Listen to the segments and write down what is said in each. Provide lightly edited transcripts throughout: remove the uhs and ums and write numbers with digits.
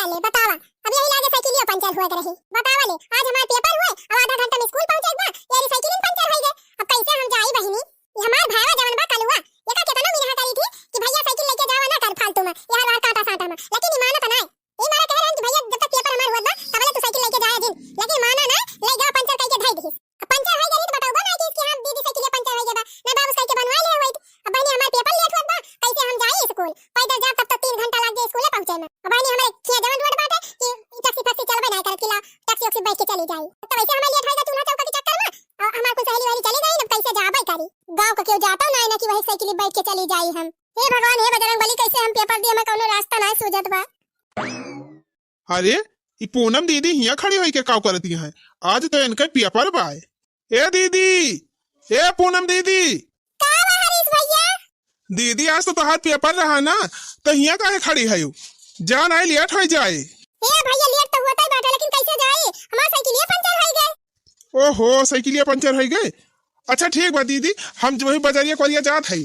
निकाल ले बतावा। अब यही लागे साइकिलिया पंचर हुआ रही। बतावा ले आज हमार पेपर हुए अब आधा घंटा में स्कूल पहुंचे बा यारी साइकिल पंचर हो गए। अब कैसे हम जाई बहिनी। ये हमार भाईवा जवन बा कलुआ एका केतना मिनहा करी थी कि भैया साइकिल लेके जावा ना कर फालतू में यार बार काटा साटा में, लेकिन माना तो नहीं। ये मारा कह रहे हैं कि भैया जब तक पेपर हमार हुआ बा तबले तू साइकिल लेके जाया दिन, लेकिन माना ना ले जा पंचर करके ढाई दी। अब पंचर हो गई तो बताओ ना कि इसकी हम दीदी साइकिल पंचर हो गया बा ना बाबू साइकिल बनवा ले हुई। अब बहनी हमार पेपर लेट हुआ बा कैसे हम जाई स्कूल पैदल जा तब तक 3 घंटा लग गए स्कूल पहुंचे में। अब बहनी हमारे खिया जवन रोड बाटे कि टैक्सी फैक्सी चलबे नहीं कर किला टैक्सी ऑक्सी बैठ के चली जाई तो वैसे हमारे लेट होएगा चूल्हा चौका के चक्कर में और हमार को सहेली वाली चली गई ना कैसे जाबे करी। गांव का क्यों जाता ना ना कि वही साइकिल बैठ के चली जाई हम। हे भगवान हे बजरंगबली कैसे हम पेपर दिए में कोनो रास्ता नहीं सूझत बा। अरे ई पूनम दीदी हिया खड़ी होई के काव करती हैं। आज तो इनका पेपर बा। ए दीदी ए पूनम दीदी का बा हरीश भैया। दीदी आज तो तोहार पेपर रहा ना तो हिया काहे खड़ी है जान आई लेट हो जाए। ए भैया लेट तो होता ही बाटे लेकिन कैसे जाए हमार साइकिल पंचर हो गए। ओहो साइकिलिया पंचर हो गए। अच्छा ठीक बा दीदी हम वही बजरिया कोरिया जात है।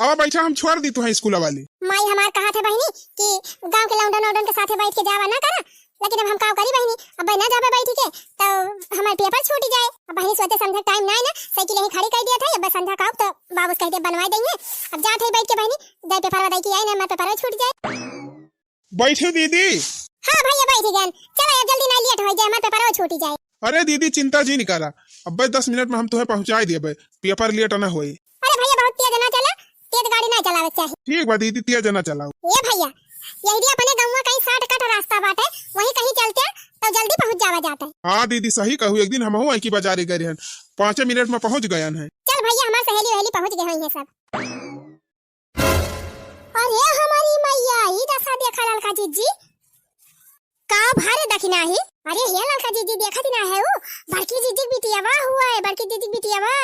अब बैठा हम छोड़ दी तो स्कूल वाली। माई हमार कहा थे बहनी कि गांव के लौंडन औंडन के साथे बैठ के जावा ना करा, लेकिन अब हम काव करी बहनी अब ना जाबे बैठ के तो हमार पेपर छूट जाए। अब बहनी सोचे समझे टाइम नहीं ना साइकिल यहीं खड़ी कर दिया था अब संध्या काव तो बाबू कहते बनवा देंगे। अब जात है बैठ के बहनी दे पेपर वादा की आई ना हमार पेपर छूट जाए। बैठो दीदी। हां भैया बैठ गए चलो अब जल्दी ना लेट हो जाए हमार पेपर छूट जाए। अरे दीदी चिंता जी नहीं करा अब 10 मिनट में हम तुम्हें पहुंचा देबे पेपर लेट ना होई। अरे भैया बहुत तेज ना चला तेज गाड़ी ना चलावे चाहिए। ठीक बा दीदी तेज ना चलाओ। ए भैया यही अपने गांव में कहीं शॉर्टकट रास्ता बाटे वहीं कहीं चलते तो जल्दी पहुंच जावा जाता है। हाँ दीदी सही कहू एक दिन हम आई की बाजारे गए हैं 5 मिनट में पहुंच गए हैं। चल भैया हमार सहेली वहेली पहुंच गए हैं सब। अरे हमारी मैया ई दशा देखा ललका जीजी का भारे दखिना ही। अरे हे ललका जीजी देखत ना है वो बड़की जीजी बिटियावा हुआ है बड़की जीजी बिटियावा।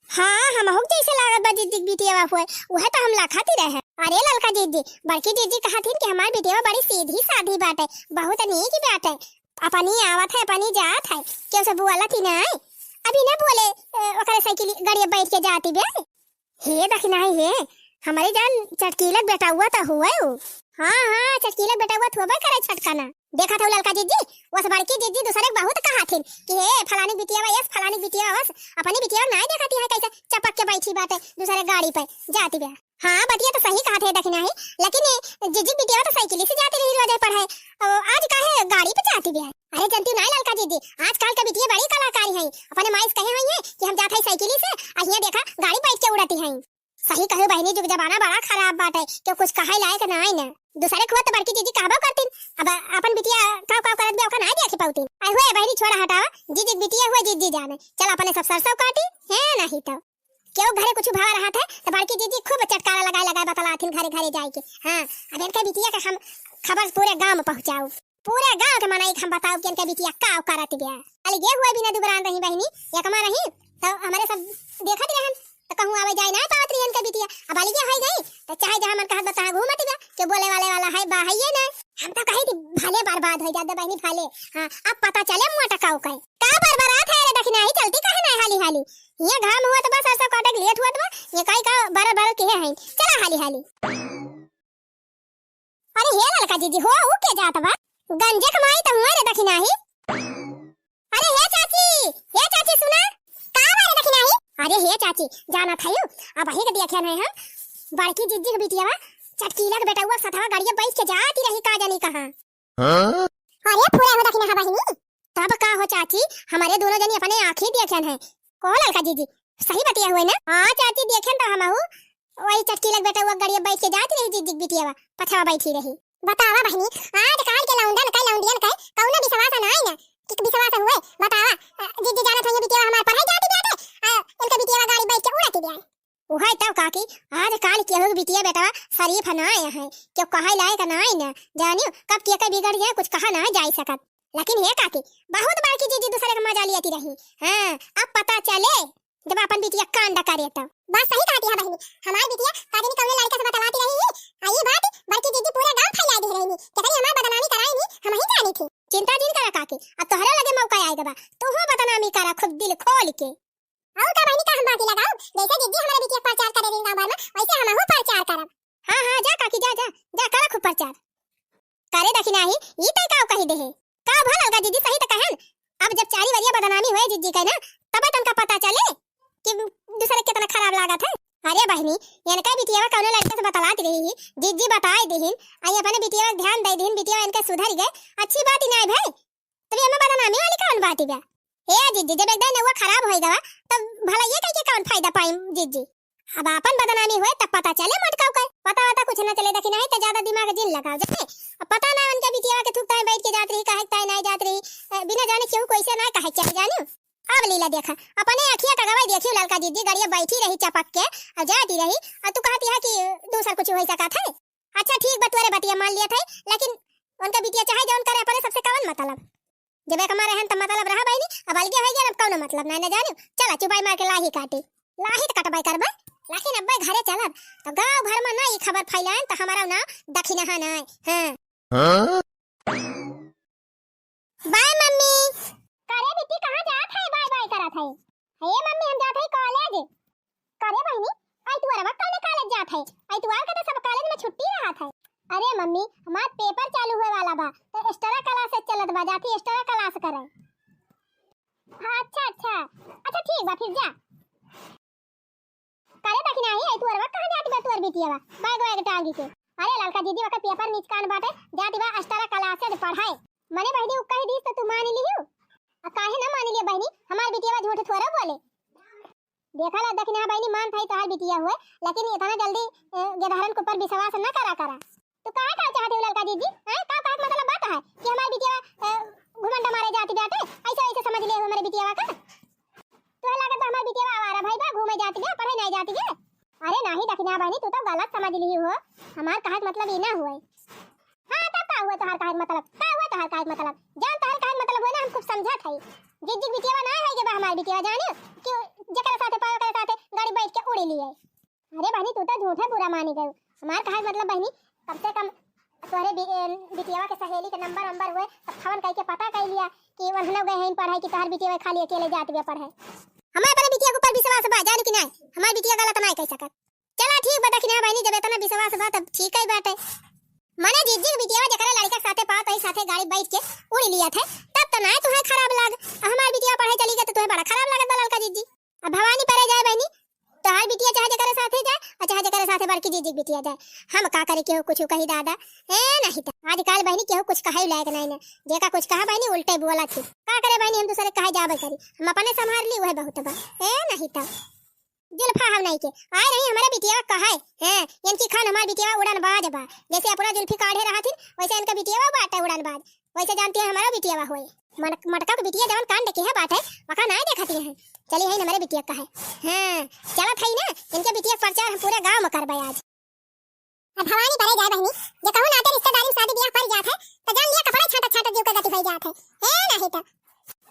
हाँ हम हो जैसे लागत बा जीजी बिटियावा हुआ वह तो हम लाखाती रहे। अरे ललका जीजी बड़की जीजी कहथिन कि हमार बिटियावा बड़ी सीधी साधी बात है बहुत नीक बात है अपनी आवत है अपनी जात है क्यों सब वाला थी ना अभी ना बोले ओकरे साइकिल गाड़ी बैठ के जाती बे। हे दखिना हे हमारी जान चटकीलक बेटा हुआ तो हुआ है। हाँ हाँ चटकीलक बेटा हुआ थोबा करे छटकाना देखा था ललका जीजी वो बड़की जीजी दूसरे बहुत कहा थी कि हे फलानी बिटिया यस फलानी बिटिया बस अपनी बिटिया नहीं देखती है कैसे चपक के बैठी बात है दूसरे गाड़ी पे जाती बे। हाँ बतिया तो सही कहा थे दखना है लेकिन जीजी बिटिया तो साइकिल से जाती रही रोज पढ़ाई आज काहे गाड़ी पे जाती बे। अरे जनती नहीं ललका जीजी आजकल के बिटिया बड़ी कलाकारी है अपने माइस कहे हुई है कि हम जाते हैं साइकिल से अहिया देखा गाड़ी बैठ के उड़ती है। सही कहे बहनी जुग जमाना बड़ा खराब बात है क्यों कुछ कहे लायक नहीं ना दूसरे को तो बड़की जीजी कहबो करतीन अब अपन बिटिया काव काव करत बे ओका नहीं देख पाउतीन। आई हुए बहनी छोड़ा हटावा जीजी बिटिया हुए जीजी जाने चल अपने सब सरसों काटी है नहीं तो क्यों घरे कुछ भाव रहा था तो बड़की जीजी खूब चटकारा लगाए बतलाथिन घरे घरे जाए के। हां अब इनका बिटिया का हम खबर पूरे गांव में पहुंचाऊ पूरे गांव के मनाई हम बताओ कि इनका बिटिया काव करत बे। अली ये हुए बिना दुबरान रही बहनी या कमा रही तो हमारे सब देखत रहन तो कहूं आवे जाए ना पावत रही इनका बिटिया अब अली हो गई तो चाहे जहां मन कहत बता घूमत बे के बोले वाला है बाहैये ना हम तो कही थी भले बर्बाद हो जाते बहनी भले। हां अब पता चले मोटा काव का बर्बाद है रे दखना ही चलती कहे ना हाली हाली ये घाम हुआ तो बस सरसों काटे लेट हुआ तो ये काई का बरबर के है चला हाली हाली। अरे हे ललका जीजी हो के जात बा गंजे कमाई तो हुआ रे दखना ही। अरे हे चाची सुना का रे दखना ही। अरे हे चाची जाना था यू अब ही के देखे नहीं हम बड़की जीजी के बिटिया चटकीला के बेटा हुआ सथवा गाड़िया बैठ के जाती रही का जानी कहां। अरे पूरा हो दखना है बहिनी तब का हो चाची हमारे दोनों जनी अपने आंखें देखन है को ललका जीजी सही बतिया हुए ना। हां चाची देखन तो हम वही चटकीला के बेटा हुआ गाड़िया बैठ के जाती रही जीजी बिटिया पछवा बैठी रही। बतावा बहिनी आज काल के लौंडन का लौंडियन का कौनो विश्वास नहीं ना कि विश्वास हुए बतावा जीजी जाना था ये बिटिया हमार पढ़ाई जाती बाटे इनका बिटिया गाड़ी बैठ के उड़ाती बे। उहाय तब काकी आज काल के हो बिटिया बेटा शरीफ ना है क्यों कहा लायक नहीं ना जानियो कब के का बिगड़ जाए कुछ कहा ना जाई सकत लेकिन हे काकी बहुत बड़की जीजी दूसरे का मजा लेती रही। हां अब पता चले जब अपन बिटिया कांड करे तो बात सही कहती है बहनी हमारी बिटिया काजनी कौन लड़का से बतलाती रही है आई बात बड़की जीजी पूरा गांव फैला दे रही है कहती हमार बदनामी कराई नहीं हम ही जानी थी। चिंता जिन करा काकी अब तोहरा लगे मौका आएगा तू हो बदनामी करा खुद दिल खोल के और का बहनी का हम बाकी लगाओ जैसे जीजी हमारे बिटिया प्रचार करे दिन गांव भर में वैसे हम हो प्रचार करब। हां हां जा काकी जा जा जा करा खूब प्रचार। करे देखी नाही ई तय काव कही देहे का भल अलगा जीजी सही त कहन। अब जब चारी वरिया बदनामी होए जीजी के ना तब तनका पता चले कि दूसरे कितना खराब लागत है। अरे बहनी इनका बिटिया कौनो लड़के से बतलाती रही जीजी बताई देहिन आई अपने बिटिया ध्यान दे देहिन बिटिया इनका सुधर गए अच्छी बात ही नहीं भाई तभी हमें बदनामी वाली कौन बात है ए जीजी जब एकदम नौवा खराब हो गया तब भला ये कह के कौन फायदा पाई जीजी। अब अपन बदनामी हुए तब पता चले मटकाव का पता वता कुछ ना चले देखी नहीं तो ज्यादा दिमाग जिन लगाओ जैसे अब पता ना उनका बिटिया के थूकता है बैठ के जात रही काहे ताई नहीं जात रही बिना जाने क्यों कोई से ना काहे चल जाने। अब लीला देखा अपने अखिया टगवाई देखियो लड़का जीजी गाड़िया बैठी रही चपक के और जाती रही और तू कहती है कि दूसरा कुछ हो सका था। अच्छा ठीक बतवारे बतिया मान लिया था लेकिन उनका बिटिया चाहे जौन करे अपने सबसे कौन मतलब जब एक हमारे हैं तब मतलब रहा भाई नहीं अब अलगे हो गया अब कौन मतलब नहीं ना जाने चला चुपाई मार के लाही काटी लाही तो कटबाई करबे लेकिन अब्बे घरे चलब तो गांव भर में ना ये खबर फैलाएं तो हमारा ना दखिना है ना हां बाय मम्मी करे बेटी कहां जात है बाय बाय करत है हे मम्मी हम जात है कॉलेज करे बहनी आई तू अरवा कौन कॉलेज जात है आई तू आके तो सब कॉलेज में छुट्टी रहत है। अरे मम्मी हमार पेपर चालू हुए वाला बा तो एक्स्ट्रा क्लास चलत बा जाती एक्स्ट्रा क्लास करे। हां अच्छा ठीक बा फिर जा करे देखी नहीं आई तू अरवा कहां जाती बा तू बिटिया बा बैग टांगी के अरे लड़का दीदी वका पेपर निचकान बाटे जाती बा एक्स्ट्रा क्लास पढ़ाए मने बहनी उ कह दी तो तू मान लियो काहे ना मान लिया बहनी हमार बिटिया झूठ थोड़ा बोले देखा ला दखना बहनी मान थाई तोहार बिटिया हुए लेकिन इतना जल्दी गधारन के ऊपर विश्वास न करा तो कहा चाहते हो लड़का दीदी हैं का मतलब बात है कि हमारी बिटिया घुमंडा मारे जाती बाटे ऐसे समझ ले हमारे बिटिया का तो लगा तो हमारी बिटिया आवारा भाई बा घूमे जाती है पढ़े नहीं जाती है। अरे नहीं दखना बहनी तू तो गलत समझ ली हो हमार कहा मतलब ये ना हुए। हां तब का हुआ तोहार कहा मतलब जान तोहार कहा मतलब हुआ ना हम खूब समझा था जिज्जी बिटिया ना है के बा हमार बिटिया जाने कि जकरा साथे पायो करे साथे गाड़ी बैठ के उड़ी लिए। अरे बहनी तू तो झूठा बुरा मानी गई हमार कहा मतलब बहनी कम से कम तोरे बिटिया के सहेली के नंबर हुए सब खबर कह के पता कर लिया कि वहना गए हैं पढ़ाई की तोहार बिटिया खाली अकेले जात बे पढ़े हमारे पर बिटिया के ऊपर विश्वास बा जाने कि नहीं हमार बिटिया गलत नहीं कह सकत। चला ठीक बा दखना बहनी जब इतना विश्वास बा तब ठीक है बात है मने जिज्जी बिटिया जकरा लड़का साथे पात है साथे गाड़ी बैठ के उड़ी लिया थे तब तो ना तुम्हें खराब लाग हमार बिटिया पढ़े चली गई तो तुम्हें बड़ा खराब लागत लड़का जिज्जी। अब भवानी परे जाए बहनी तो हर बिटिया चाहे जकरा साथे जाए और चाहे जकरा साथे बड़की जिज्जी बिटिया जाए हम का करे केहू कुछ कही दादा ए नहीं तो आजकल बहनी केहू कुछ कहे लायक नहीं ना जेका कुछ कहा बहनी उल्टे बोला थी का करे बहनी हम दूसरे कहे जाबे करी हम अपने संभाल ली वह बहुत बा ए नहीं तो जुल्फा हम नहीं के आ रही हमारे बिटिया कहा है इनकी खान हमारी बिटिया उड़ान बाज बा जैसे अपना जुल्फी काढ़े रहा थी वैसे इनका बिटिया बाटे उड़ान बाज वैसे जानती है हमारा बिटिया हुए मटका को बिटिया जवन कान देखी है बात है वका नहीं देखती है चलिए है हमारे बिटिया का है हां चला थई ना इनके बिटिया प्रचार हम पूरे गांव में करबे आज। अब भवानी परे जाए बहनी जे कहू नाते रिश्तेदारी शादी ब्याह पर जात है तो जान लिया कपड़ा छाटा जीव का गति भई जात है ए नहीं तो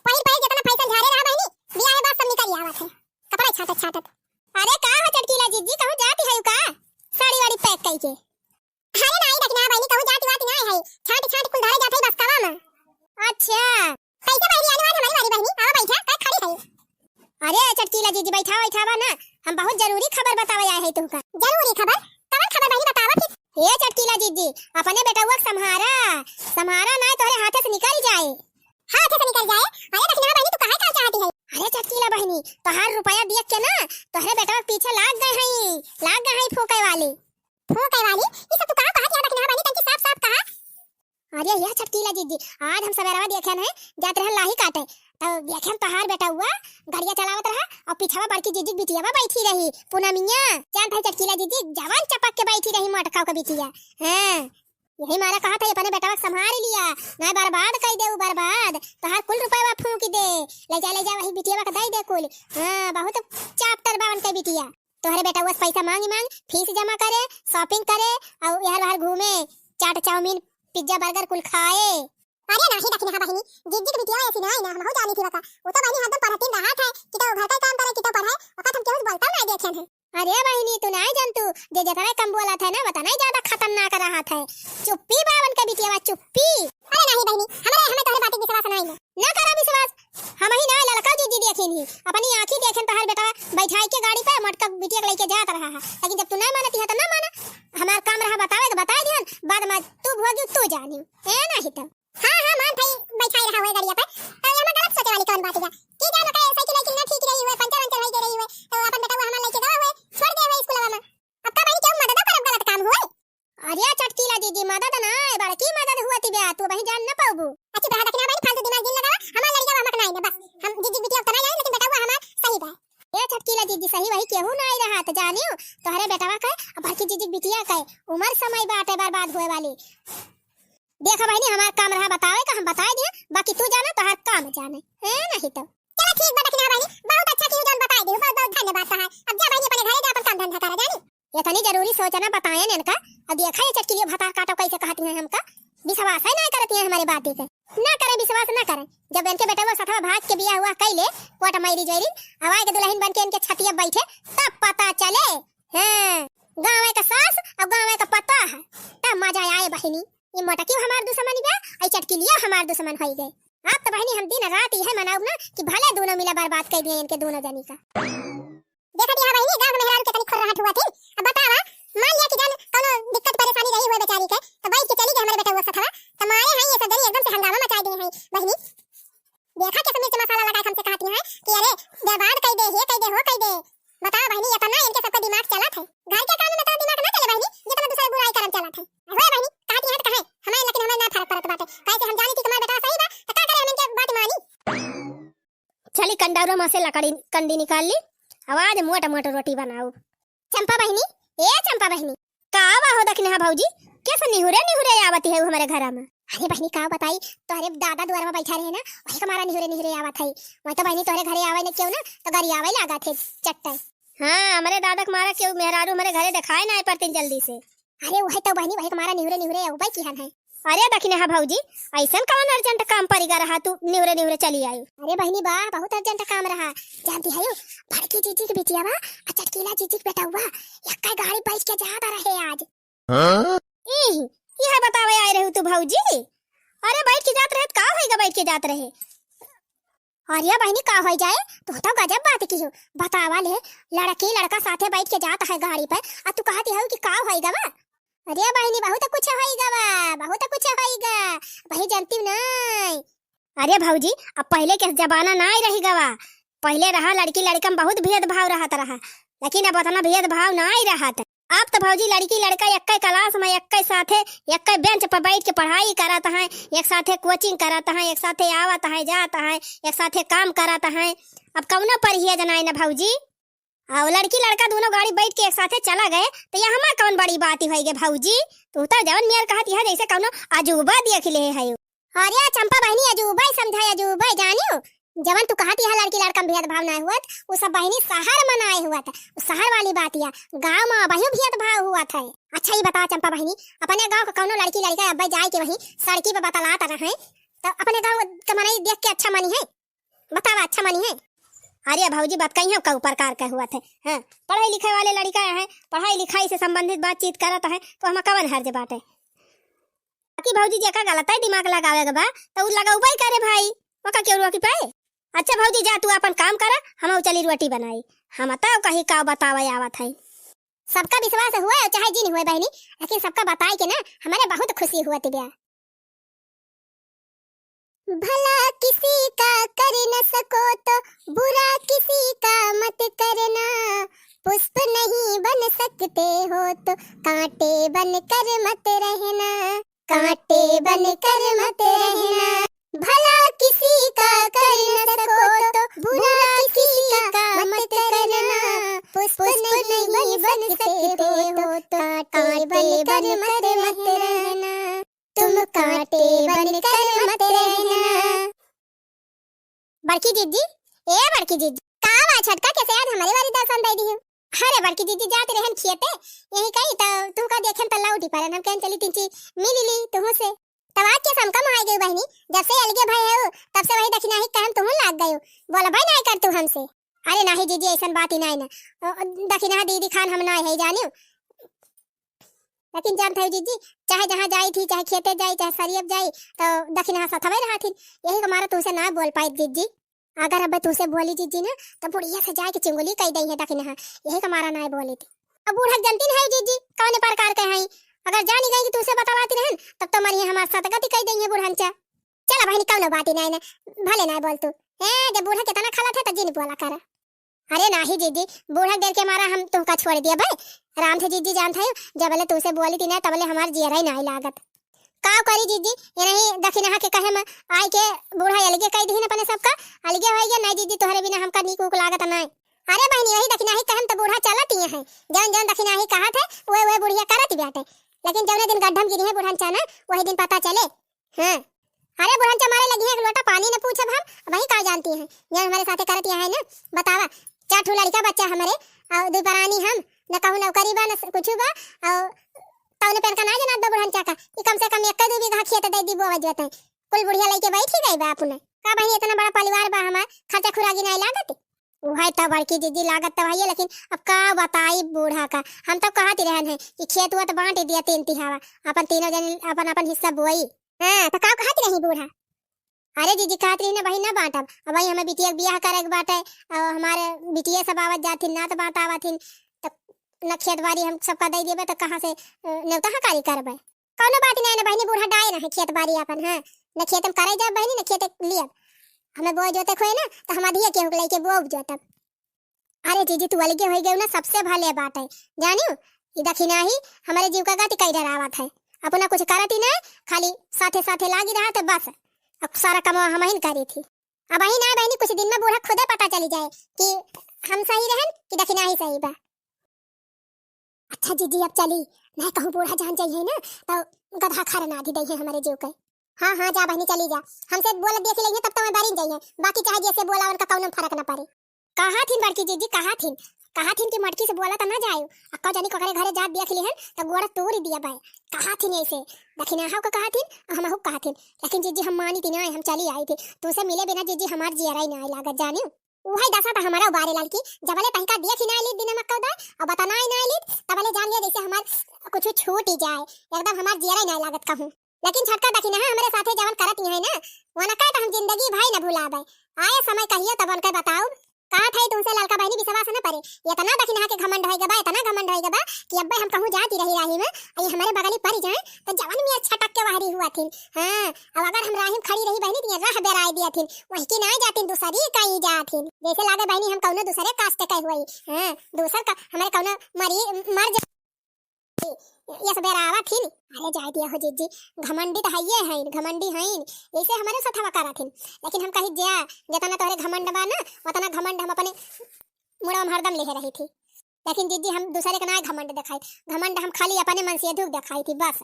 पहिर जितना पैसा झारे रहा बहनी ब्याह के बाद सब निकल आवत है कपड़ा छाटा अरे का हो चटकीला जीजी कहू जाती है का साड़ी वाड़ी पैक कई के अरे नहीं देखना बहनी कहू जाती वाती नहीं है छाट कुल धरे जाते बस कवा में अच्छा कैसे बहनी आने वाली हमारी बहनी आओ बैठा का खड़ी है। अरे चटकीला जीजी बैठा बा ना हम बहुत जरूरी खबर बतावे आए है तुमका जरूरी खबर कौन खबर बहनी बतावा फिर ये चटकीला जीजी अपने बेटावा संहारा ना तोरे हाथे से निकल जाए हाथ से निकल जाए। अरे देखना बहनी तू काहे का चाहती है अरे चटकीला बहनी तोहार रुपया देख के ना तोहरे बेटा पीछे लाग गए हैं फूके वाली ये सब तू कहां कहा देखना बहनी तंकी साफ कहा। अरे यह चटकीला जीजी आज हम सवेरा देखे हैं जात रहे लाही काटे तो देखे हम तोहार बेटा हुआ गाड़िया चलावत रहा और पीछवा बड़की जीजी बिटिया बैठी रही पूनमिया जान भाई चटकीला जीजी जवान चपक के बैठी रही मटकाव का बिटिया हां यही मारा कहा था अपने बेटा संभाल लिया ना बर्बाद कर दे बर्बाद तोहार कुल रुपया फूंक दे ले जा वही बिटिया का दे कुल हां बहुत चाप्टर बावन के बिटिया तोहरे बेटा हुआ पैसा मांग फीस जमा करे शॉपिंग करे और यार बाहर घूमे चाट चाउमीन पिज्जा बर्गर कुल खाए। अरे नहीं देखना बहनी जिज्जी की बिटिया ऐसी नहीं ना हम हो जानी थी बका वो तो बहनी हरदम पढ़ती रहा था कि तो घर का काम करे कि तो पढ़े वक्त हम केहू बोलता नहीं देखे हैं। अरे बहनी तू नहीं जानतू जे जतरा कम बोला था ना बता नहीं ज्यादा खतरनाक रहा था चुप्पी बावन का बिटिया चुप्पी। अरे नहीं बहनी हमें तोहरे बात विश्वास नहीं ना करा विश्वास हम ही ना लड़का जीजी देखेनी अपनी आंखी देखेन तोहर बेटा बैठाई के गाड़ी पे मटका बिटिया लेके जात रहा है लेकिन जब तू नहीं मानती है तो ना माना हमार काम रहा बतावे बता ध्यान बाद में तू होगी तू जानी है नहीं तो। हाँ हाँ मान भाई बैठाई रहा हुआ गाड़ी पर तो ये गलत सोचे वाली कौन बात है कि जानो का साइकिल ना ठीक रही हुई पंचर वंचर हो रही हुई तो अपन बेटा वो हमार लेके गवा हुए छोड़ दे हुए स्कूल में अब का भाई क्यों मदद पर गलत काम हुए। अरे चटकीला दीदी मदद ना है बड़की मदद हुआती बे तू वही जान ना पाबू। अच्छा बेटा देखना भाई फालतू दिमाग दिन लगावा हमार लड़का हमक नहीं बस हम जीजी बिटिया तो नहीं लेकिन बेटा वो हमार सही बे। ये चटकीला दीदी सही वही केहू नहीं रहा तो जानियो तोहरे बेटावा का अब बड़की जीजी बिटिया का उम्र समय बाटे बर्बाद होए वाली। देखो बहनी हमार काम रहा बतावे का हम बता दिए बाकी तू जाना तो हर काम जाने है नहीं तो। चलो ठीक बा देखना बहनी बहुत अच्छा की जान बता दे बहुत बहुत धन्यवाद है। अब जा बहनी अपने घरे जा अपन काम धंधा करा जानी ये तनी जरूरी सोचना बताए ने इनका। अब देखा ये चटकीली भता काटो कैसे कहती है हमका विश्वास है नहीं करती है हमारी बात के ना करे विश्वास ना करे। जब इनके बेटा वो सथवा भाग के बिया हुआ कैले कोट मैरी जैरी हवाई के दुल्हन बन के इनके छतिया बैठे तब पता चले हैं गाँव का सास और गाँव का पता है तब मजा आए बहनी। ये मोटा क्यों हमार दुश्मन बे आई चटकीलिया हमार दुश्मन हो गए। अब तो बहनी हम दिन रात यह मनाऊ ना कि भले दोनों मिला बर्बाद कर दिए इनके दोनों जनी का। देखा दिया बहनी गांव में मेहरारू के तनी खर्राहट हुआ थी अब बतावा मान लिया कि जान कोनो दिक्कत परेशानी रही हुई बेचारी के तो बैठ के चली गई हमारे बेटा वो सथवा तो मारे हैं ये सब जनी एकदम से हंगामा मचा दिए हैं बहनी। देखा कैसे मिर्च मसाला लगा हमसे कहती हैं कि अरे बर्बाद कर दे ये कर दे हो कर दे। बताओ बहनी ये तो ना इनके सबका दिमाग चला था घर के काम में तो दिमाग ना चले बहनी ये तो दूसरे बुराई करम चला था होए बहनी कहती है तो कहे हमें लेकिन हमें ना फर्क पड़त बाटे कैसे हम जानी थी तुम्हारा बेटा सही बा तो का करे हम इनके बात मानी। चली कंडाउरो में से लकड़ी कंडी निकाल ली आवाज मोटा मोटा रोटी बनाओ। चंपा बहनी ए चंपा बहनी कावा हो दखने हा भौजी कैसे निहुरे निहुरे आवती है हमारे घर में। अरे बहनी का बताई तोहरे दादा द्वार में बैठा रहे ना वही हमारा निहुरे निहुरे आवत है मैं तो बहनी तोहरे घरे आवे ने क्यों ना तो गाड़ी आवे लगा थे चट्टा। हाँ हमारे दादा के मारा क्यों मेहरारू हमारे घरे दिखाए ना परतीन जल्दी से। अरे वही तो बहनी वही हमारा निहुरे निहुरे उबाई की है। अरे दखने हा भौजी ऐसा कौन अर्जेंट काम परिगा रहा तू निहुरे निहुरे चली आई। अरे बहनी बा बहुत अर्जेंट काम रहा जानती है बड़की जीजी की बिटिया बा चटकीला जीजी बेटा हुआ एक गाड़ी बैठ के जाता रहे आज। यह बतावे आए रहे तू भौजी अरे बैठ के जात रहे का होएगा बैठ के जात रहे। अरे बहनी का हो जाए तो गजब बात की हो बतावा ले लड़की लड़का साथे बैठ के जाता है गाड़ी पर और तू कहती है कि का होएगा बा। अरे बहनी बहुत कुछ होएगा बा बहुत कुछ होएगा वही जानती नहीं। अरे भौजी अब पहले के जमाना नहीं रहेगा बा पहले रहा लड़की लड़का में बहुत भेदभाव रहा लेकिन अब उतना भेदभाव नहीं रहा। अब तो भौजी लड़की लड़का एक क्लास में एक साथे एक बेंच पर बैठ के पढ़ाई कराता है एक साथे कोचिंग कराता है एक साथे आवता है जाता है एक साथे काम कराता है। अब कौनो परहेज नहीं ना भौजी और लड़की लड़का दोनों गाड़ी बैठ के एक साथे चला गए तो ये हमार कौन बड़ी बात ही होगी भौजी तू तो जवन नियर कहती है जैसे कौनो अजूबा देख ले है। अरे चंपा बहनी अजूबा ही समझा अजूबा जानियो जवन तू कहती है लड़की लड़का में भेदभाव नहीं हुआ वो सब बहनी शहर में नहीं हुआ था शहर वाली बात या गाँव में वही भेदभाव हुआ था। अच्छा ये बता चंपा बहनी अपने गाँव का कौनो लड़की लड़का अब जाए के वही सड़की पे बतलाता रहे तो अपने गाँव का मनाई देख के अच्छा मानी है बतावा अच्छा मानी है। अरे भौजी बात कही है कऊ प्रकार का हुआ था हाँ पढ़ाई लिखाई वाले लड़का है पढ़ाई लिखाई से संबंधित बातचीत करता है तो हम कवन हर्ज बात है बाकी भौजी जका गलत है दिमाग लगावेगा बा तो लगाऊबा ही करे भाई वका क्यों रोकी पाए। अच्छा भौजी जा तू अपन काम करा हम चली रोटी बनाई हम बताओ कहीं का बतावा आवत है। सबका विश्वास हुआ है चाहे जी नहीं हुआ बहनी लेकिन सबका बताए के ना हमारे बहुत खुशी हुआ थी ब्याह। भला किसी का कर न सको तो बुरा किसी का मत करना पुष्प नहीं बन सकते हो तो कांटे बन कर मत रहना कांटे बन कर मत रहना। भला किसी का कर न सको तो बुरा किसी का मत करना पुष्प नहीं बन सकते हो तो कांटे बन कर मत रहना तुम कांटे बन कर मत रहना। बड़की जीजी ए बड़की जीजी कावा छटका कैसे आज हमारे वाली दर्शन दे दी हो। अरे बड़की जीजी जाते रहन खेते यही कही तो तू का देखे तल्ला उठी पर हम कहन चली तिंची मिली ली तुम से तब आज के समकम आ गई बहनी जब से अलगे भाई हो तब से वही दक्षिणा ही कहन तुम लाग गयो बोला भाई नहीं कर तू हमसे। अरे नहीं जीजी ऐसा बात ही नहीं ना दक्षिणा दीदी खान हम नहीं है जानियो लेकिन जानते हो जीजी चाहे जहाँ जाई थी चाहे खेते जाई चाहे सरियब जाई तो दक्षिणा सथवे रहा थी यही हमारा तुमसे ना बोल पाई जीजी अगर अब तुमसे बोली जीजी ना तो बुढ़िया से जाके चिंगुली कह दी है दक्षिणा यही हमारा ना बोली थी। अब बूढ़ा जनती है जीजी कौन प्रकार के हैं अगर जानी गई कि तुझसे बतलाती रहन तब तो मरिए हमारे साथ गति कह देंगे बुढ़ानचा। चला बहनी कौनो बात ही नहीं ना, भले ना बोल तू। जब बूढ़ा कितना खला था तो जिन बोला करा। अरे नाही जीजी, बूढ़ा देर के मारा हम तुमका छोड़ दिया भाई। राम से जीजी जानता है जब बोले तुझसे बोली थी ना तब बोले हमार जियरा ही नहीं लागत। का करी जीजी, ये नहीं दक्षिणा के कहे में आई के बूढ़ा अलगे कह दी अपने सबका अलगे हो गया। नहीं जीजी तोहरे बिना हमका नीक उक लागत नहीं। अरे बहनी वही दक्षिणा ही कहम तो बूढ़ा चलत ही है। जौन जौन दक्षिणा ही कहा थे वो बुढ़िया करत बाटे। लेकिन जौने दिन गड्ढम गिरी है बुढ़ानचा ना वही दिन पता चले। हां अरे बुढ़ानचा मारे लगी है एक लोटा पानी ने पूछब हम वही का जानती है जौन हमारे साथे करत है ना। बतावा चार ठो लड़का बच्चा हमारे और दो परानी हम न कहू नौकरी बा न कुछ बा और तौने पेन का ना जना दो बुढ़ानचा का कि कम से कम एक दो बीघा खेत दे दी बोवा जते कुल बुढ़िया लेके बैठी गई बा अपने। का भाई इतना बड़ा परिवार बा हमार खर्चा खुरागी नहीं लागत। वही तो बड़की जीजी लागत तो भैया, लेकिन अब का बताई बूढ़ा का। हम तो कहती रहन है कि खेत हुआ तो बांट दिया 3 तिहावा अपन तीनों जन अपन अपन हिस्सा बोई। हां तो का कहती रही बूढ़ा। अरे जीजी कहती रही ना भाई ना बांटब अब भाई हमें बिटिया बियाह करे के बाटे और हमारे बिटिया सब आवत जाथिन ना तो बात आवथिन तो न खेत बाड़ी हम सबका दे देबे तो कहां से नेवता हकारी करबे। कोनो बात नहीं ना बहनी, बूढ़ा डाय रहे खेत बाड़ी अपन। हां न खेत हम करे जा बहनी न खेत लिया हमें बोए जोते खोए ना तो हम अधिया के होके लेके बोब जोतब। अरे जीजी तू अलगे हो गई ना सबसे भले बात है जानियो। ई दक्षिणा ही हमारे जीव का गति कई डरावत है। अपना कुछ करती ना खाली साथे साथे लागी रहा तो बस अब सारा काम हम ही करी थी। अब ही ना बहनी कुछ दिन में बूढ़ा खुदे पता चली जाए कि हम सही रहन कि दक्षिणा ही सही बा। अच्छा जीजी अब चली मैं कहूँ बूढ़ा जान जाइए ना तो गधा खर ना दी दई है हमारे जीव के। हाँ हाँ जा बहनी चली जा, हमसे बोल देख लेंगे तब तो मैं बारी जाइए, बाकी चाहे जैसे बोला उनका कौनो फर्क ना पड़े। कहा थी बड़की जीजी कहा थी कि मटकी से बोला तो ना जायो अक्का जानी को घरे जात देख ली हन तो गोड़ा तोड़ दिया बाय। कहा थी ऐसे दक्षिणा हाउ का कहा थी हम हु कहा थी, लेकिन जीजी हम मानी थी ना हम चली आई थी तुमसे मिले बिना जीजी हमार जियरा ही ना लागत जानियो। वही दशा था हमारा बारे लाल की जबले पहिका देख ही ना ली दिन मक्का दा और बताना ही ना ली तबले जान लिया जैसे हमार कुछ छूट ही जाए एकदम हमार जियरा ही ना लागत कहूं। लेकिन छटका दक्षिणा हमारे साथे जवन करत ही है ना वना का हम जिंदगी भाई ना भुलाबे। आए समय कहिए तब उनके बताओ कहा था तुमसे लड़का बहनी विश्वास न पड़े इतना दक्षिणा के घमंड होएगा बा इतना घमंड होएगा बा कि अब हम कहूं जाती रही राही में आई हमारे बगली पड़ जाए तो जवान में अच्छा टक के वाहरी हुआ थी। हां अब अगर हम राही खड़ी रही बहनी तो राह बेराई दिया थी वही की ना जाती दूसरी कहीं जाती जैसे लागे बहनी हम कौनो दूसरे कास्ट के हुई। हां दूसर का हमारे कौनो मर ये सब बेरावा थी। अरे जाए दिया हो जीजी घमंडी तो हइये है घमंडी है ऐसे हमारे साथ हवा करा थी, लेकिन हम कहीं जा जितना तोरे घमंड बा ना उतना घमंड हम अपने मुड़ा में हरदम ले रही थी। लेकिन जीजी हम दूसरे का ना घमंड दिखाई, घमंड हम खाली अपने मन से धूप दिखाई थी बस।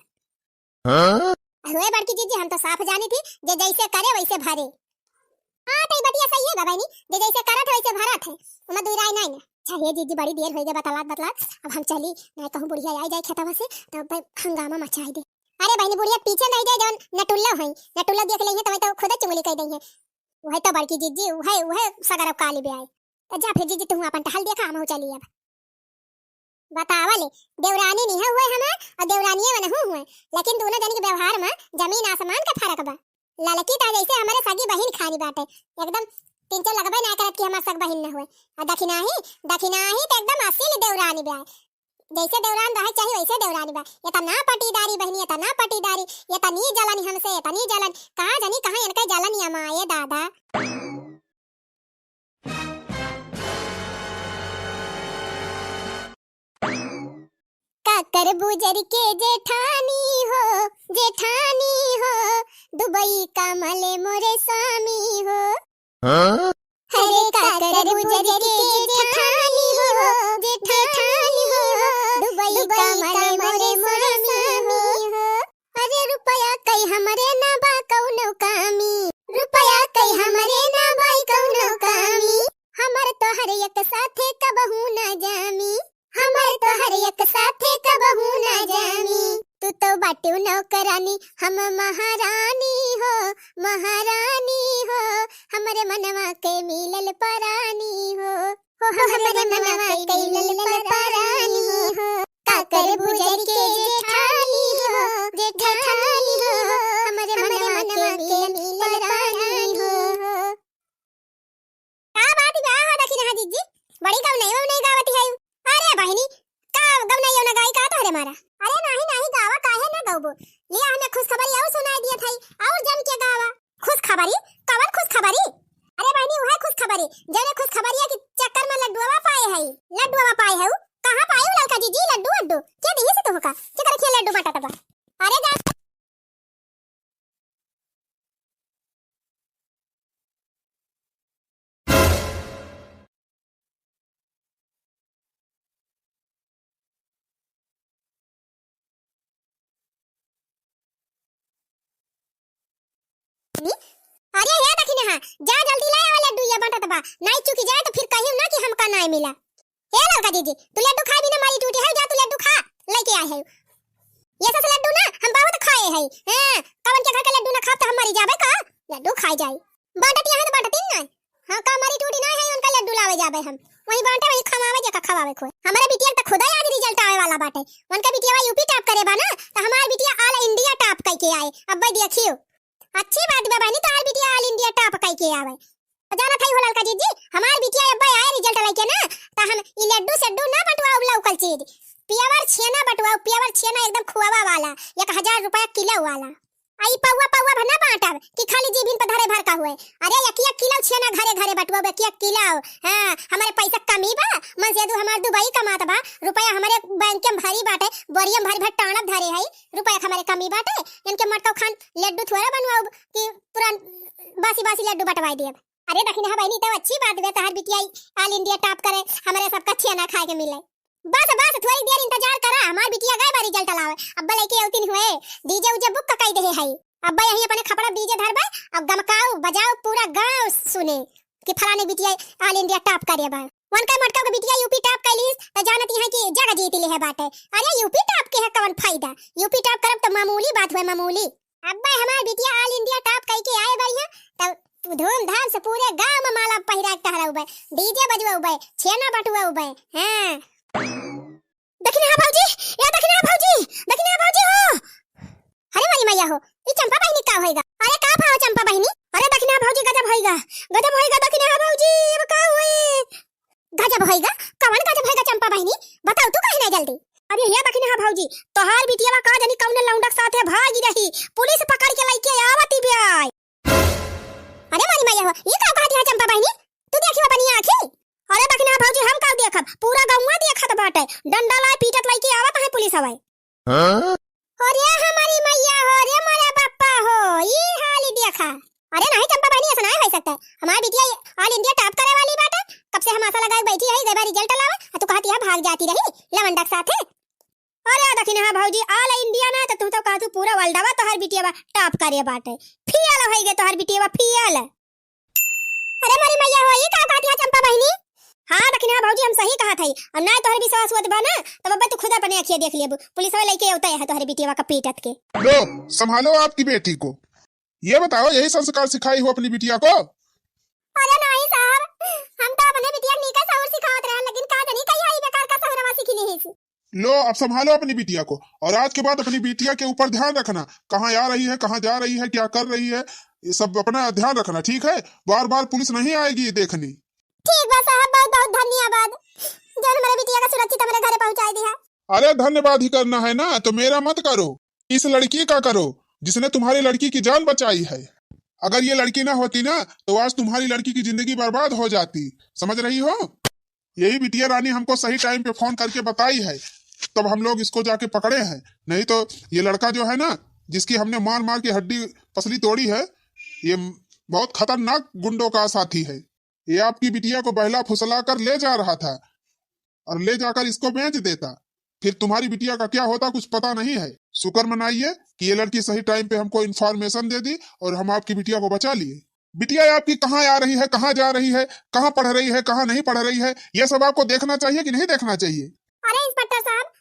अरे बड़की जीजी हम तो साफ जानी थी जे जैसे करे वैसे भरे। हां तो बतिया सही है बाबा नी जे जैसे करत वैसे भरत है उमा दुई राय नहीं ना। चलिए जीजी बड़ी देर हो गई बतलात अब हम चली मैं कहूं बुढ़िया आई जाए खेतवा से तब हंगामा मचाई दे। अरे बहनी बुढ़िया पीछे नहीं जाए जौन नटुल्ला है नटुल्ला देख लेंगे तो खुद चुगली कह देंगे। वही तो बड़की जीजी वही सगर काली बे आई जा फिर जीजी तुम अपन टहल देखा हम चली अब बतावा ले देवरानी नहीं हुए हमार और देवरानी में नहीं हुए, लेकिन दोनों जन के व्यवहार में जमीन आसमान का फर्क बा। लड़की तो जैसे हमारे सगी बहन खानी बाटे एकदम तीन चार लगबे ना करत कि हमार सग बहन न हुए और दक्षिणा ही तो एकदम असली देवरानी बा जैसे देवरान रहे चाहिए वैसे देवरानी बा। ये ता ना पटीदारी बहनी ये ता ना पटीदारी ये ता नी जलन हमसे ये ता नी जलन कहां जानी कहां इनका जलन या माए दादा। काकर बुजर के जेठानी हो दुबई का मले मोरे स्वामी हो। अरे काकर बुजर के जेठानी हो दुबई का मले मोरे स्वामी हो। अरे रुपया कई हमरे ना बा कौनो कामी रुपया कई हमरे ना बा कौनो कामी हमर तो हर एक साथे कबहू ना जामी हमर तो हर एक साथे कबहू ना जामी। तू तो बाटू नौकरानी हम महारानी हो हमरे मनवा के मिलल परानी हो हमरे मनवा के मिलल परानी हो। काकर बुजर के जेठानी हो हमरे मनवा के मिलल परानी हो। का बात बा हो दक्षिणा जीजी बड़ी कम नहीं गावती है। अरे बहनी का गम नहीं ना गाई का तोरे मारा। अरे नहीं गावत हाँ जा जल्दी ले आवा लड्डू ये बांटत बा नहीं चुकी जाए तो फिर कहियो ना कि हमका नहीं मिला। ए लड़का जीजी तू लड्डू खा भी ना मारी टूटी है जा तू लड्डू खा लेके आए है ये सब लड्डू ना हम बहुत खाए है हैं कवन के घर के लड्डू ना खा तो हम मरी जाबे का लड्डू खाई जाए बांटती है तो बांटती ना हां का मारी टूटी ना है उनका लड्डू लावे जाबे हम वही बांटे वही खवावे जका खवावे खोए हमारे बिटिया तो खुदा आज रिजल्ट आवे वाला बाटे उनका बिटिया यूपी टॉप करे बा ना तो हमार बिटिया ऑल इंडिया टॉप कई के आए अब देखियो अच्छी बात बा बहनी तो ऑल बिटिया ऑल इंडिया टॉप कई के आवे जाना थई होलल का जीजी हमार बिटिया अब आए रिजल्ट लेके ना तो हम ई लड्डू सड्डू ना बटवाओ लौकल चीज पियावर छेना बटवाओ पियावर छेना एकदम खुआवा वाला 1000 रुपया किलो वाला आई पौवा पौवा भना बांटब कि खाली जीभिन पर धरे भर का हुए अरे यकिया किलो छेना घरे घरे बटवा यकिया किलो हां हमारे पैसा कमी बा मन से दू हमार दुबई कमात बा रुपया हमारे बैंक में भरी बाटे बोरियम भरी भर टाणब धरे है रुपया हमारे कमी बाटे इनके मटको खान लड्डू थोड़ा बनवाओ कि पुरान बासी बासी लड्डू बटवाई दिए अरे दखिन हा बहनी तो अच्छी बात बे तहार बिटिया ऑल इंडिया टॉप करे हमारे सबका छेना खाए के मिले बस बस थोड़ी देर इंतजार करा हमार बिटिया गए बा रिजल्ट लावे अब्बा लेके औतिन हुए डीजे उजे बुक कई दे है अब्बा यही अपने खपड़ा डीजे धरबा अब गमकाओ बजाओ पूरा गांव सुने कि फलाने बिटिया ऑल इंडिया टॉप करे बा वन का मटका के बिटिया यूपी टॉप कैलिस त जानती है कि जगह जीत ले है बाटे अरे यूपी टॉप के है कवन फायदा यूपी टॉप करब तो मामूली बात हुए मामूली अब्बा हमार बिटिया ऑल इंडिया टॉप कई के आए बढ़िया तब धूमधाम से पूरे गांव में माला पहिरा के टहरा उबे डीजे बजवा उबे छेना बटवा उबे हां दखिन हा भौजी या दखिन हा भौजी हो अरे मारी मैया हो ई चंपा बहिनी का होएगा अरे का भाव चंपा बहिनी अरे दखिन हा भौजी गजब होएगा दखिन हा भौजी अब का होए गजब होएगा कौन गजब होएगा चंपा बहिनी बताओ तू कहीं नहीं जल्दी अरे ये दखिन हा भौजी तोहार बिटिया का जानी कौन लौंडक साथे भागी रही पुलिस पकड़ के लेके आवती बियाय अरे मारी मैया हो ये का कहती है चंपा बहिनी तू देखियो अपनी आंखें अरे दखिन हा भौजी हम का देखब पूरा गौवा देखत बाटे डंडा लाई पीटत लेके आवत है पुलिस हवाई हां अरे हमारी मैया हो रे मारे पप्पा हो ये हाल ही देखा अरे नहीं चंपा बहनी ऐसा नहीं हो सकता हमारी बिटिया ऑल इंडिया टॉप करे वाली बात है कब से हम आशा लगाए बैठी है गई बार रिजल्ट लावे तू कहती है भाग जाती रही लवंडक साथे अरे दखिन हा भौजी ऑल इंडिया ना तो तू तो कहतू पूरा वर्ल्ड वा तोहर बिटिया टॉप करे बाटे फियल होई गे तोहर बिटिया फियल अरे मारी मैया हो ये का कहती है चंपा बहनी हां दखिन हा भौजी हम सही कहा थई अब ना तोहर विश्वास होत बा ना तो बब्बा तू खुद अपने आंखें देख लेबू पुलिस वाले लेके औता है तोहर बिटिया का पीटत के लो संभालो आपकी बेटी को ये बताओ यही संस्कार सिखाई हो अपनी बिटिया को अरे नहीं साहब हम तो अपने बिटिया नी का सौर सिखावत रहे लेकिन का जानी कई आई बेकार का सहरवा सिखली है लो अब संभालो अपनी बिटिया को और आज के बाद अपनी बिटिया के ऊपर ध्यान रखना कहाँ आ रही है कहाँ जा रही है क्या कर रही है ये सब अपना ध्यान रखना ठीक है बार बार पुलिस नहीं आएगी देखनी ठीक बा साहब बहुत बहुत धन्यवाद जन मेरे बिटिया का सुरक्षित हमारे घर पहुंचा दिया अरे धन्यवाद ही करना है ना तो मेरा मत करो इस लड़की का करो जिसने तुम्हारी लड़की की जान बचाई है अगर ये लड़की ना होती ना तो आज तुम्हारी लड़की की जिंदगी बर्बाद हो जाती समझ रही हो यही बिटिया रानी हमको सही टाइम पे फोन करके बताई है तब हम लोग इसको जाके पकड़े हैं नहीं तो ये लड़का जो है ना जिसकी हमने मार मार के हड्डी पसली तोड़ी है ये बहुत खतरनाक गुंडों का साथी है ये आपकी बिटिया को बहला फुसला कर ले जा रहा था और ले जाकर इसको बेच देता फिर तुम्हारी बिटिया का क्या होता कुछ पता नहीं है शुक्र मनाइए कि ये लड़की सही टाइम पे हमको इन्फॉर्मेशन दे दी और हम आपकी बिटिया को बचा लिए बिटिया आपकी कहाँ आ रही है कहाँ जा रही है कहाँ पढ़ रही है कहाँ नहीं पढ़ रही है ये सब आपको देखना चाहिए कि नहीं देखना चाहिए अरे इंस्पेक्टर साहब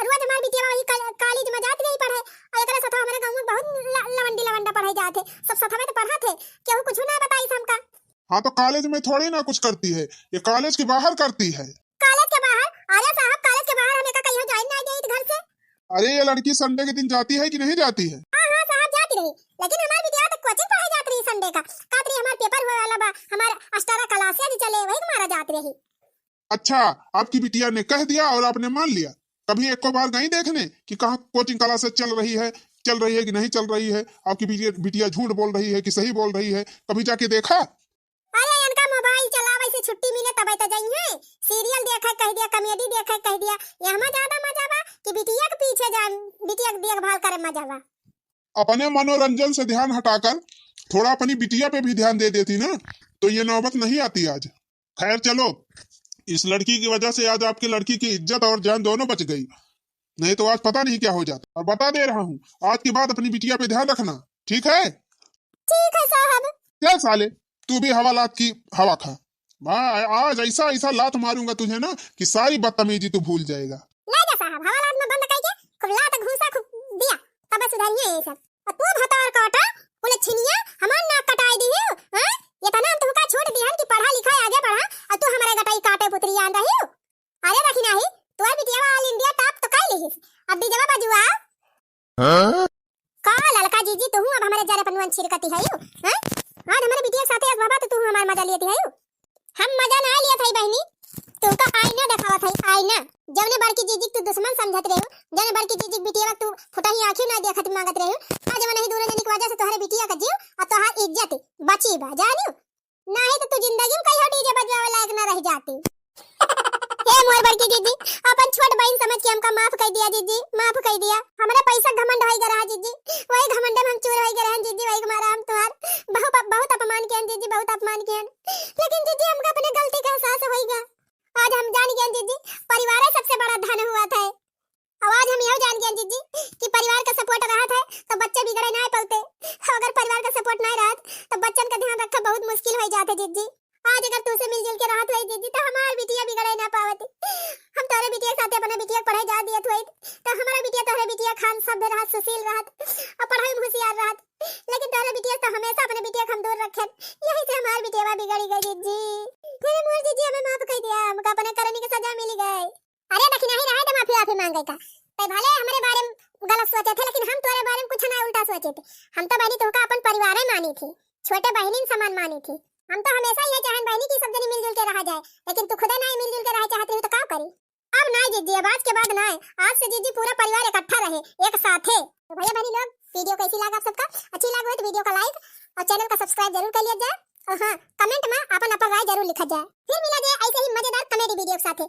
रोज हमारी बिटिया वही कॉलेज में जाती नहीं पढ़े और एकरा साथ हमारे गांव में बहुत लवंडा पढ़ाई जाते सब साथ में तो पढ़ा थे केहू कुछ ना बताई हमका हाँ तो कॉलेज में थोड़ी ना कुछ करती है ये कॉलेज के बाहर करती है कॉलेज के बाहर अरे साहब कॉलेज के बाहर हमें का कहीं ज्वाइन नहीं देई घर से अरे ये लड़की संडे के दिन जाती है कि नहीं जाती है हां हां साहब जाती रही लेकिन हमारी बिटिया तो कोचिंग पढ़ाई जाती रही संडे का कातरी हमारा पेपर हुए वाला बा हमारा अस्टारा क्लासेज चले वही हमारा जाती रही अच्छा आपकी बिटिया ने कह दिया और आपने मान लिया कभी एक को बार नहीं देखने कि कहाँ कोचिंग क्लासेज चल रही है कि नहीं चल रही है आपकी बिटिया झूठ बोल रही है कि सही बोल रही है कभी जाके देखा अरे इनका मोबाइल चलावे से छुट्टी मिले तब तो जाई है सीरियल देखा कह दिया कॉमेडी देखा कह दिया यहां ज्यादा मजा बा कि बिटिया के पीछे जान बिटिया की देखभाल करे मजा बा अपने मनोरंजन से ध्यान हटाकर थोड़ा अपनी बिटिया पे भी ध्यान दे देती ना तो ये नौबत नहीं आती आज खैर चलो इस लड़की की वजह से आज आपकी लड़की की इज्जत और जान दोनों बच गई नहीं तो आज पता नहीं क्या हो जाता और बता दे रहा हूँ आज के बाद अपनी बिटिया पे ध्यान रखना ठीक है साहब क्या साले, तू भी हवा लात की हवा खा। मैं आज ऐसा ऐसा लात मारूंगा तुझे ना कि सारी बदतमीजी तू भूल जाएगा। ले जा साहब, हवालात में बंद करके खूब लात घूसा खूब दिया तब सुधारिए ये सब। और तू भतार काटा बोले छिनिया हमार नाक कटाई दी है। हां ये तना हम तुमका छोड़ दी हम कि पढ़ा लिखा आगे बढ़ा और तू हमारे गटाई काटे पुत्री आन रही हो। अरे रखी नहीं तू बिटिया ऑल इंडिया टॉप तो काई लेहिस अब भी जवाब बाजुआ। हां का ललका जीजी तू अब हमारे जरे पनवन छिरकती है यू। हां आज हमारे बिटिया साथे आज बाबा तो तू हमार मजा लेती है यू। हम मजा ना लिया था बहनी, तू का आईना दिखावा था आईना। जवने बड़की जीजी तू दुश्मन समझत रहे हो, जवने बड़की जीजी बिटिया तू फुटाही आंखें ना देखत मांगत रहे हो। आज मन नहीं दूर जनी की वजह से तोहरे बिटिया का जीव और तोहार इज्जत बची बा जानियो। नहीं तो तू जिंदगी में कहीं डीजे बजवावे लायक ना रह जाती। हे मोर बड़की जीजी अपन छोट बहन समझ के हमका माफ कर दिया जीजी, माफ कर दिया। हमरा पैसा घमंड होई गरा जीजी, वही घमंड में हम चोर होई गरा जीजी, वही मारा हम तोहार बहुत अपमान किया जीजी, बहुत अपमान किया। लेकिन जीजी हमका अपने गलती का एहसास होईगा। आज हम जान गए जीजी परिवार सबसे बड़ा धन हुआ था। आज हम यह जान गए जीजी कि परिवार का सपोर्ट रहा था तो बच्चे बिगड़े ना पलते। अगर परिवार का सपोर्ट नहीं रहा तो बच्चन का ध्यान रखना बहुत मुश्किल हो जाते जीजी। आज अगर तू से मिलजुल के रहत हुई जीजी तो हमार बिटिया बिगड़े ना पावती। हम तोरे बिटिया साथे अपने बिटिया पढ़ाई जा दियत हुई तो हमारा बिटिया तोरे बिटिया खान सब रहत सुशील रहत और पढ़ाई में होशियार रहत। लेकिन तोरे बिटिया तो हमेशा अपने बिटिया हम दूर रखे, यही से हमार बिटिया बिगड़ी गई जीजी। फिर मोर जीजी हमें माफ कर दिया, हमका अपने करने की सजा मिल गई। अरे देखी नहीं रहा तो माफी मांगे का ते भले हमारे बारे में गलत सोचे थे लेकिन हम तोरे बारे में कुछ ना उल्टा सोचे थे। हम तो बहनी तुमका अपन परिवार ही मानी थी, छोटे बहनी समान मानी थी। हम तो हमेशा ये चाहन बहनी की सब जनी मिलजुल के रहा जाए, लेकिन तू खुद नहीं मिलजुल के रह चाहती हो तो क्या करी। अब नहीं जीजी, अब आज के बाद नहीं, आज से जीजी पूरा परिवार इकट्ठा रहे एक साथ है। तो भैया बहनी लोग वीडियो कैसी लगा आप सबका, अच्छी लगा हो तो वीडियो का लाइक और चैनल का सब्सक्राइब जरूर कर लिया जाए। और हाँ कमेंट में अपन राय जरूर लिखा जाए। फिर मिला जाए ऐसे ही मजेदार कॉमेडी वीडियो के साथ।